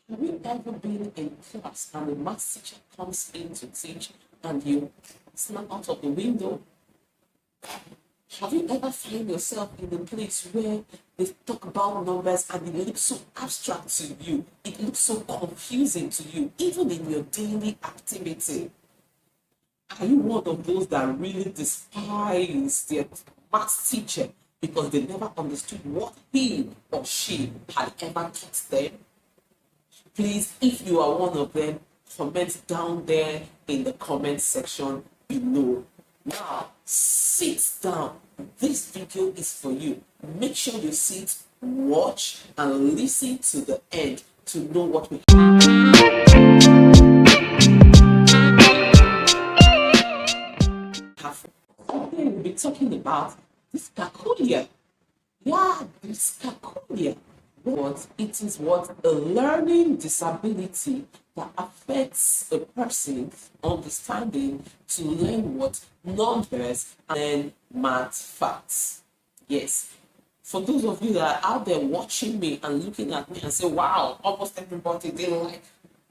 Have you ever been in class and the math teacher comes in to teach and you snap out of the window? Have you ever found yourself in a place where they talk about numbers and it looks so abstract to you? It looks so confusing to you, even in your daily activity. Are you one of those that really despise their math teacher because they never understood what he or she had ever taught them? Please, if you are one of them, comment down there in the comment section below. Now, sit down. This video is for you. Make sure you sit, watch, and listen to the end to know what we have. Today we'll be talking about dyscalculia. Yeah, dyscalculia. What it is, what a learning disability that affects a person's understanding to learn what numbers and math facts. Yes. For those of you that are out there watching me and looking at me and say, wow, almost everybody didn't like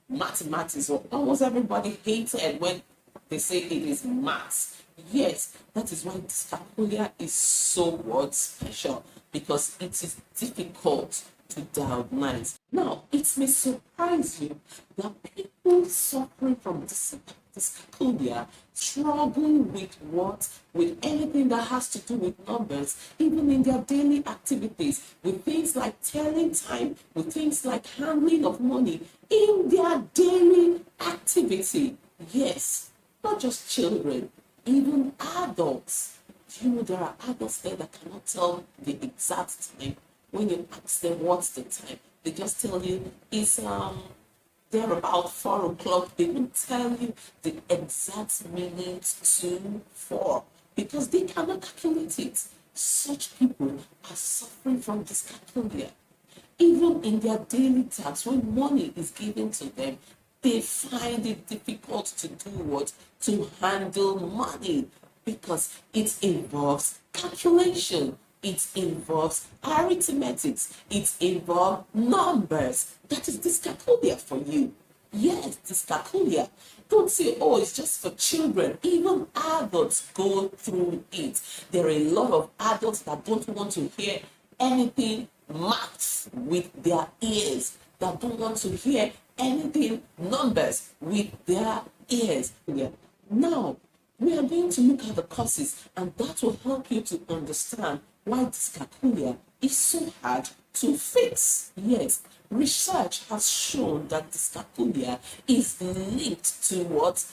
mathematics, or almost everybody hates it when they say it is maths. Yes, that is why dyscalculia is so what special, because it is difficult to diagnose. Now, it may surprise you that people suffering from dyscalculia struggle with what? With anything that has to do with numbers, even in their daily activities, with things like telling time, with things like handling of money in their daily activity. Yes, not just children, even adults. You know, there are adults there that cannot tell the exact time. When you ask them what's the time, they just tell you it's they're about 4 o'clock. They will tell you the exact minute to 4 because they cannot calculate it. Such people are suffering from dyscalculia. Even in their daily tasks, when money is given to them, they find it difficult to do what? To handle money, because it involves calculation. It involves arithmetics. It involves numbers. That is dyscalculia for you. Yes, dyscalculia. Don't say, oh, it's just for children. Even adults go through it. There are a lot of adults that don't want to hear anything maths with their ears, that don't want to hear anything numbers with their ears. Now, we are going to look at the causes, and that will help you to understand why dyscalculia is so hard to fix. Yes, research has shown that dyscalculia is linked to what?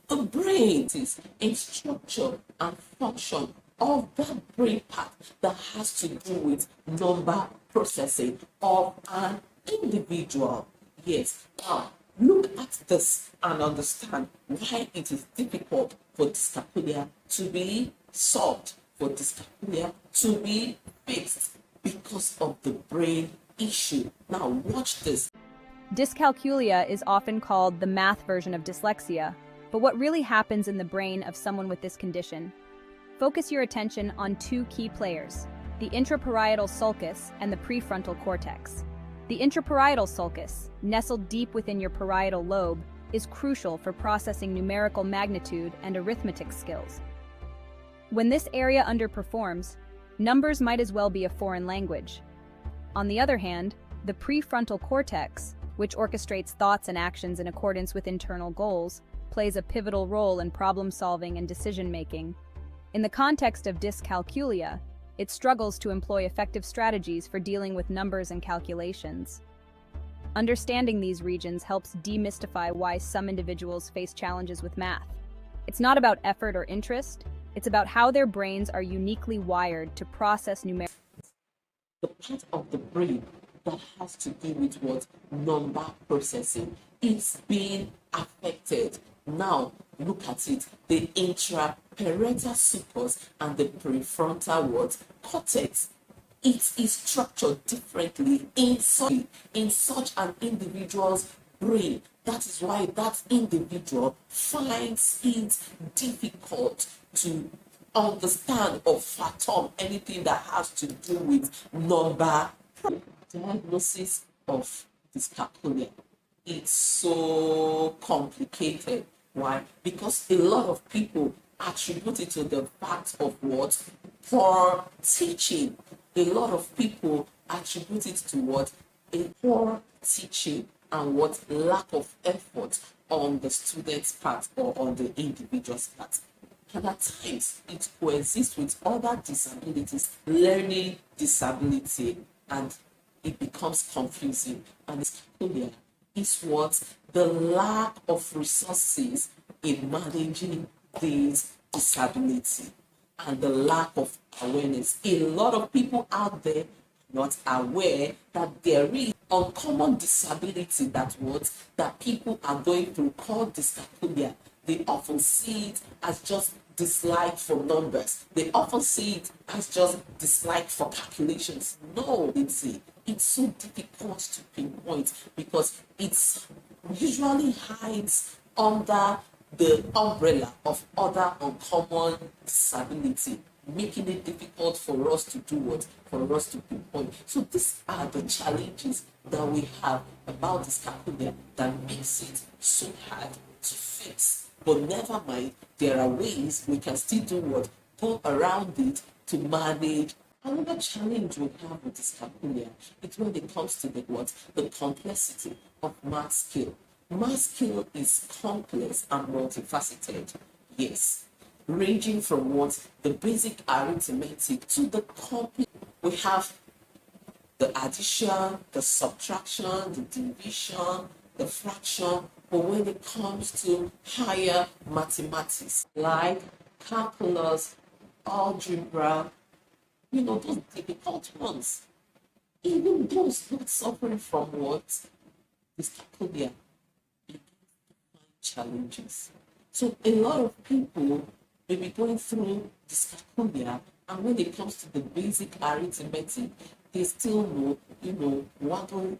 The brain is a structure and function of that brain part that has to do with number processing of an individual. Yes, now look at this and understand why it is difficult for dyscalculia to be solved, for dyscalculia to be fixed, because of the brain issue. Now watch this. Dyscalculia is often called the math version of dyslexia, but what really happens in the brain of someone with this condition? Focus your attention on two key players, the intraparietal sulcus and the prefrontal cortex. The intraparietal sulcus, nestled deep within your parietal lobe, is crucial for processing numerical magnitude and arithmetic skills. When this area underperforms, numbers might as well be a foreign language. On the other hand, the prefrontal cortex, which orchestrates thoughts and actions in accordance with internal goals, plays a pivotal role in problem-solving and decision-making. In the context of dyscalculia, it struggles to employ effective strategies for dealing with numbers and calculations. Understanding these regions helps demystify why some individuals face challenges with math. It's not about effort or interest, it's about how their brains are uniquely wired to process numeric. The part of the brain that has to do with what? Number processing. It's being affected. Now, look at it. The intraparietal sulcus and the prefrontal what? Cortex. It is structured differently in such an individual's brain. That is why that individual finds it difficult to understand or fathom anything that has to do with number. Diagnosis of dyscalculia. It's so complicated. Why? Because a lot of people attribute it to the fact of what? Poor teaching. A lot of people attribute it to what? A poor teaching and what? Lack of effort on the student's part or on the individual's part. And at times it coexists with other disabilities, learning disability, and it becomes confusing. And dyscalculia is what? The lack of resources in managing these disability and the lack of awareness. A lot of people out there not aware that there is uncommon disability that people are going through called dyscalculia. They often see it as just dislike for numbers. They often see it as just dislike for calculations. No, it's so difficult to pinpoint because it's usually hides under the umbrella of other uncommon disability, making it difficult for us to do what? For us to pinpoint. So these are the challenges that we have about dyscalculia that makes it so hard to fix. But never mind, there are ways we can still do what? Go around it to manage. Another challenge we have with dyscalculia is when it comes to the complexity of math skill. Math skill is complex and multifaceted, yes, ranging from what? The basic arithmetic to the complex. We have the addition, the subtraction, the division, the fraction. But when it comes to higher mathematics like calculus, algebra, those difficult ones, even those not suffering from what? Dyscalculia, challenges. So a lot of people may be going through dyscalculia, and when it comes to the basic arithmetic, they still waggle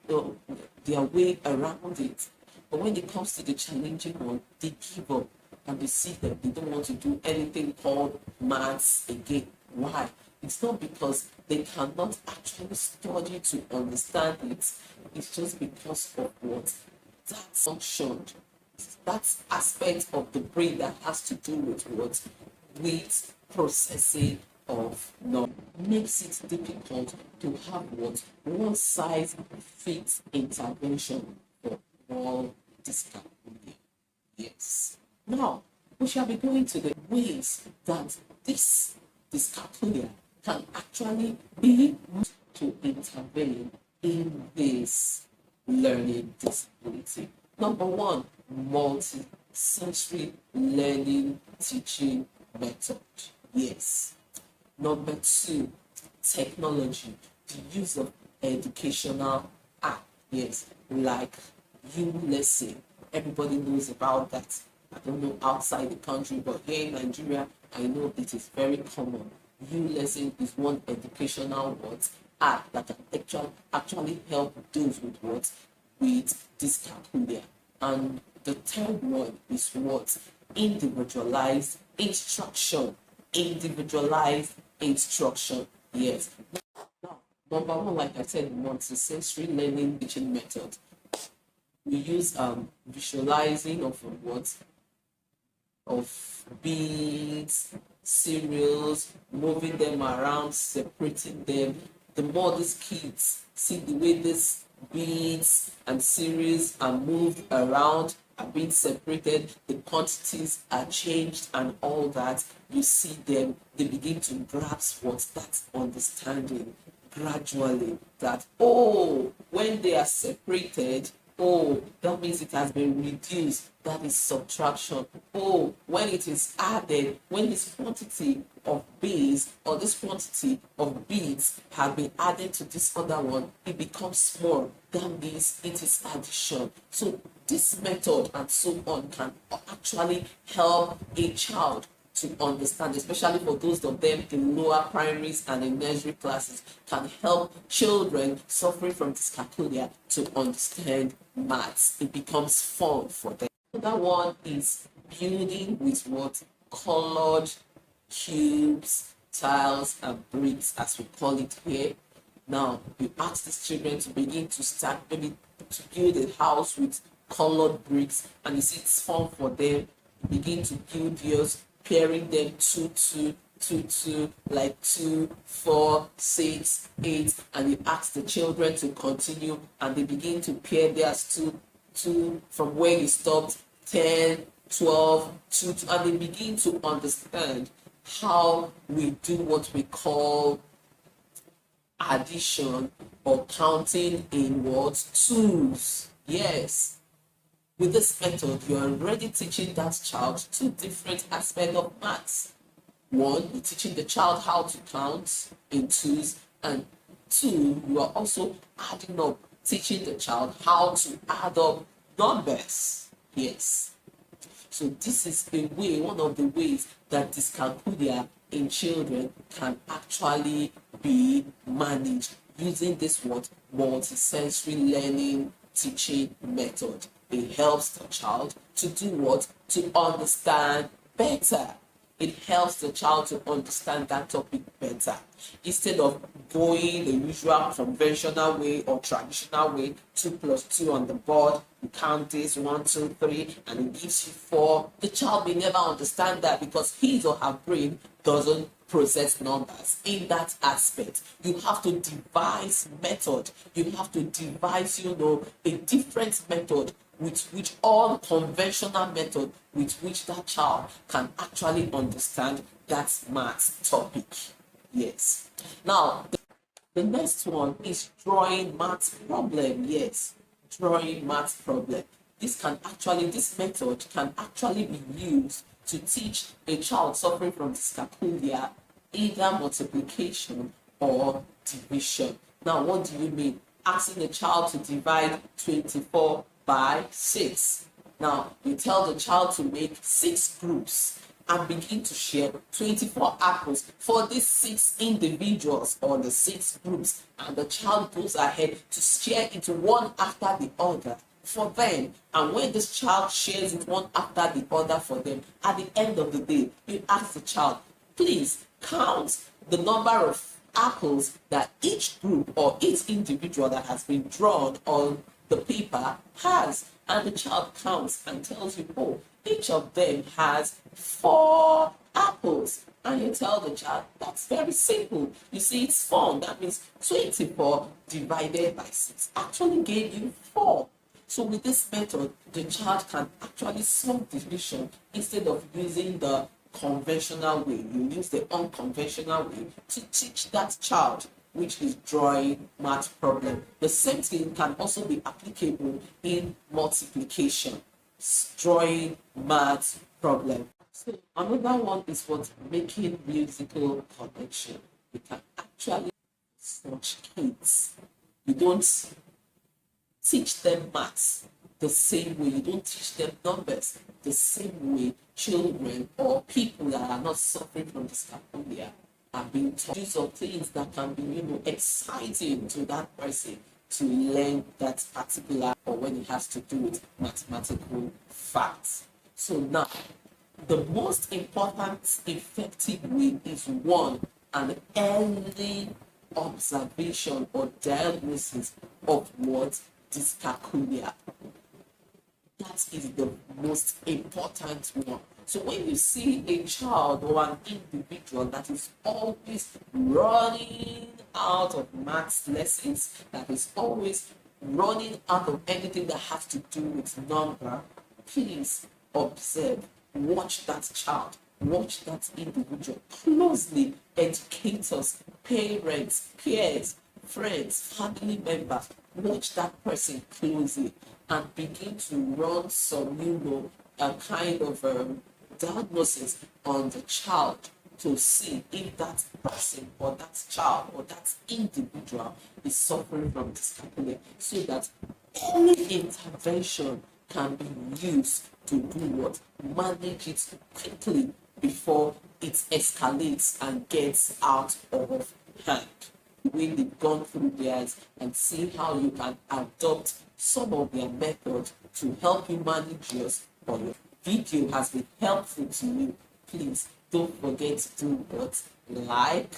their way around it. But when it comes to the challenging one, they give up and they see that they don't want to do anything called maths again. Why? It's not because they cannot actually study to understand it. It's just because of what? That function, that aspect of the brain that has to do with what? With processing of knowledge makes it difficult to have what? One size fits intervention for all dyscalculia. Yes. Now, we shall be going to the ways that this dyscalculia can actually be used to intervene in this learning disability. Number one, multi-sensory learning teaching method. Yes. Number two, technology, the use of educational app. Yes, like lesson. Everybody knows about that. I don't know outside the country, but here in Nigeria, I know it is very common. lesson is one educational app that can actually help those with with dyscalculia. And the third one is individualized instruction. Individualized instruction. Yes. Now, number one, like I said, multi-sensory learning teaching method. We use visualizing of beads, cereals, moving them around, separating them. The more these kids see the way these beads and cereals are moved around, are being separated, the quantities are changed and all that, you see them, they begin to grasp that understanding gradually that, when they are separated, that means it has been reduced. That is subtraction. When it is added, when this quantity of beads or this quantity of beads have been added to this other one, it becomes small. That means it is addition. So this method and so on can actually help a child to understand, especially for those of them in lower primaries and in nursery classes, can help children suffering from dyscalculia to understand maths. It becomes fun for them. Another one is building with colored cubes, tiles, and bricks, as we call it here. Now, you ask these children to begin to start maybe to build a house with colored bricks, and you see it's fun for them. You begin to build yours, pairing them two, like 2, 4, 6, 8, and you ask the children to continue, and they begin to pair theirs two from where you stopped, 10, 12, 2, and they begin to understand how we do what we call addition or counting in what? Twos. Yes. With this method, you're already teaching that child 2 different aspects of maths. 1, you're teaching the child how to count in twos, and 2, you are also adding up, teaching the child how to add up numbers. Yes. So this is one of the ways that dyscalculia in children can actually be managed using this multisensory learning teaching method. It helps the child to do what? To understand better. It helps the child to understand that topic better. Instead of going the usual conventional way or traditional way, 2 plus 2 on the board, you count this 1, 2, 3, and it gives you 4. The child may never understand that because his or her brain doesn't process numbers in that aspect. You have to devise method. You have to devise, a different method with which all conventional method with which that child can actually understand that math topic. Yes. Now, the next one is drawing math problem. Yes, drawing math problem. This method can actually be used to teach a child suffering from dyscalculia either multiplication or division. Now, what do you mean? Asking the child to divide 24 by 6. Now, you tell the child to make 6 groups and begin to share 24 apples for these 6 individuals or the 6 groups, and the child goes ahead to share it one after the other for them. And when this child shares it one after the other for them, at the end of the day, you ask the child, please count the number of apples that each group or each individual that has been drawn on the paper has. And the child counts and tells you, oh, each of them has 4 apples. And you tell the child, that's very simple. You see, it's fun. That means 24 divided by 6 actually gave you 4. So with this method, the child can actually solve division instead of using the conventional way. You use the unconventional way to teach that child, which is drawing math problem. The same thing can also be applicable in multiplication, drawing math problem. So another one is what? Making musical connection. You can actually teach kids. You don't teach them maths the same way. You don't teach them numbers the same way children or people that are not suffering from dyscalculia are being taught. These are things that can be, exciting to that person to learn that particular, or when it has to do with mathematical facts. So now, the most important effective way is 1, an early observation or diagnosis of what? Dyscalculia. That is the most important one. So when you see a child or an individual that is always running out of maths lessons, that is always running out of anything that has to do with number, please observe, watch that child, watch that individual closely. Educators, parents, peers, friends, family members, watch that person closely and begin to run some, a kind of diagnosis on the child to see if that person or that child or that individual is suffering from dyscalculia, so that any intervention can be used to do what? Manage it quickly before it escalates and gets out of hand. When they've gone through theirs, and see how you can adopt some of their methods to help you manage yours, or your video has been helpful to you, please don't forget to do what? Like,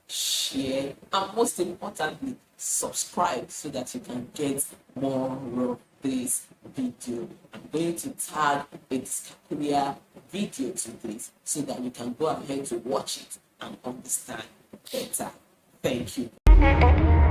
share, and most importantly, subscribe so that you can get more of this video. I'm going to tag a Dyscaculia video to this so that you can go ahead to watch it and understand better. Thank you.